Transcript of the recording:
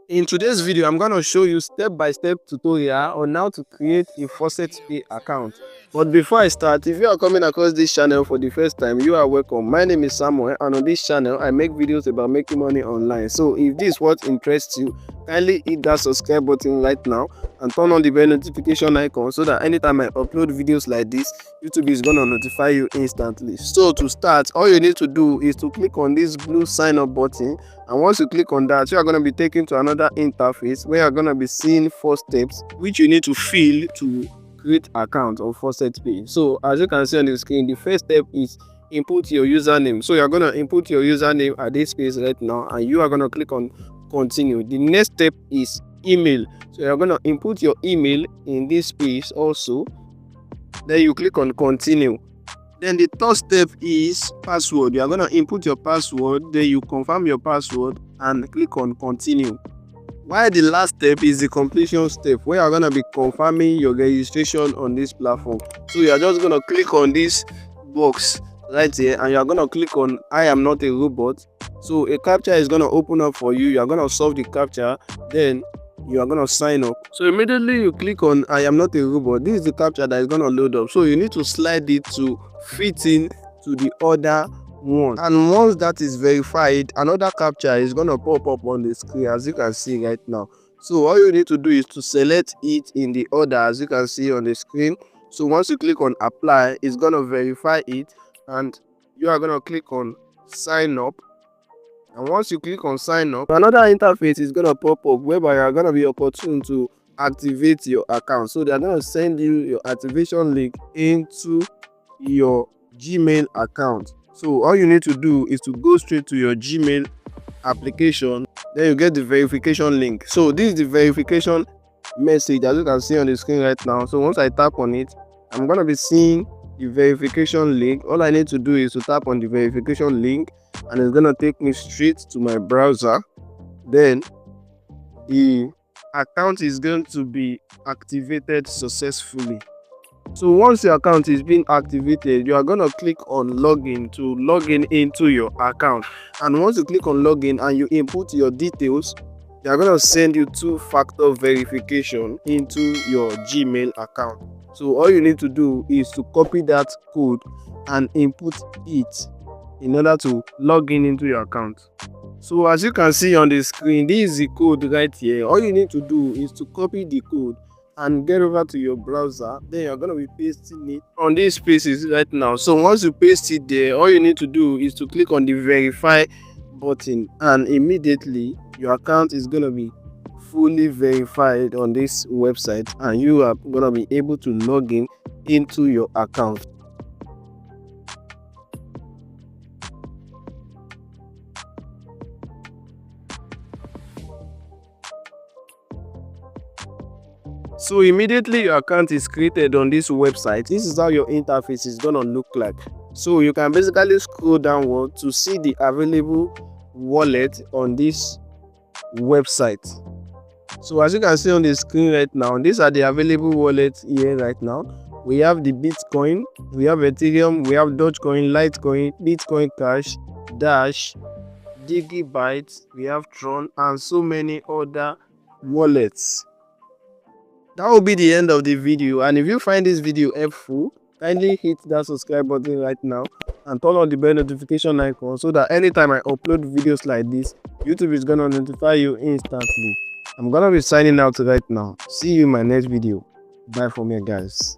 In today's video, I'm going to show you step-by-step tutorial on how to create a FaucetPay account. But before I start, if you are coming across this channel for the first time, you are welcome. My name is Samuel, and on this channel, I make videos about making money online. So if this is what interests you, kindly hit that subscribe button right now and turn on the bell notification icon so that anytime I upload videos like this, YouTube is going to notify you instantly. So to start, all you need to do is to click on this blue sign up button, and once you click on that, you are going to be taken to another interface where you're going to be seeing 4 steps which you need to fill to create account on FaucetPay. So as you can see on the screen, the first step is input your username. So you're going to input your username at this space right now, and you are going to click on continue. The next step is email. So you're going to input your email in this space also, then you click on continue. Then the third step is password. You are going to input your password, then you confirm your password and click on continue. While the last step is the completion step, where you are going to be confirming your registration on this platform. So you are just going to click on this box right here, and you are going to click on I am not a robot. So a captcha is going to open up for you. You are going to solve the captcha, then you are going to sign up. So immediately you click on I am not a robot. This is the captcha that is going to load up. So you need to slide it to fit in to the other one, and once that is verified, another captcha is going to pop up on the screen as you can see right now. So all you need to do is to select it in the order as you can see on the screen. So once you click on apply, it's going to verify it, and you are going to click on sign up. And once you click on sign up, another interface is going to pop up whereby you are going to be opportune to activate your account. So they are going to send you your activation link into your Gmail account. So all you need to do is to go straight to your Gmail application, then you get the verification link. So this is the verification message as you can see on the screen right now. So once I tap on it, I'm going to be seeing the verification link. All I need to do is to tap on the verification link, and it's going to take me straight to my browser. Then the account is going to be activated successfully. So once your account is being activated, you are going to click on login to log in into your account. And once you click on login and you input your details, they are going to send you 2-factor verification into your Gmail account. So all you need to do is to copy that code and input it in order to log in into your account. So as you can see on the screen, this is the code right here. All you need to do is to copy the code and get over to your browser. Then you're going to be pasting it on these spaces right now. So once you paste it there, all you need to do is to click on the verify button, and immediately your account is going to be fully verified on this website, and you are going to be able to log in into your account. So immediately your account is created on this website, this is how your interface is going to look like. So you can basically scroll downward to see the available wallet on this website. So as you can see on the screen right now, these are the available wallets here right now. We have the Bitcoin, we have Ethereum, we have Dogecoin, Litecoin, Bitcoin Cash, Dash, Digibyte, we have Tron, and so many other wallets. That will be the end of the video, and if you find this video helpful, kindly hit that subscribe button right now and turn on the bell notification icon so that anytime I upload videos like this, YouTube is gonna notify you instantly. I'm gonna be signing out right now. See you in my next video. Bye from here, guys.